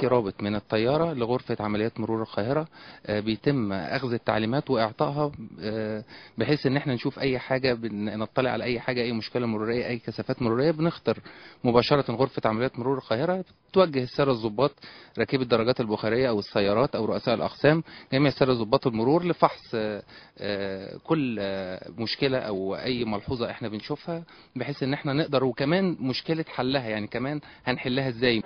في رابط من الطيارة لغرفة عمليات مرور القاهرة، بيتم أخذ التعليمات وإعطائها، بحيث إن احنا نشوف أي حاجة، نطلع على أي حاجة، أي مشكلة مرورية، أي كثافات مرورية، بنختار مباشرة غرفة عمليات مرور القاهرة. توجه السادة الضباط راكبي الدراجات البخارية أو السيارات أو رؤساء الأقسام، جميع السادة ضباط المرور، لفحص كل مشكلة أو أي ملحوظة احنا بنشوفها، بحيث إن احنا نقدر، وكمان مشكلة حلها، يعني كمان هنحلها ازاي.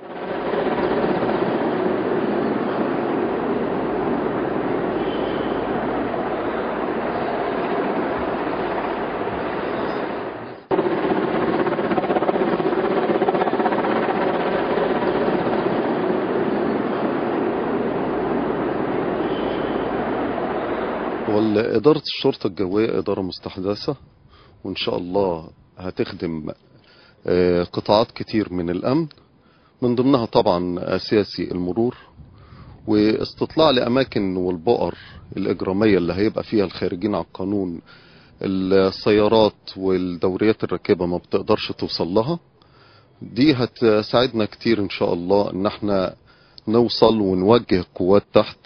إدارة الشرطة الجوية إدارة مستحدثة، وإن شاء الله هتخدم قطاعات كتير من الأمن، من ضمنها طبعا أساسي المرور، واستطلاع لأماكن والبؤر الإجرامية اللي هيبقى فيها الخارجين عن القانون، السيارات والدوريات الراكبة ما بتقدرش توصل لها. دي هتساعدنا كتير إن شاء الله إن احنا نوصل ونوجه قوات تحت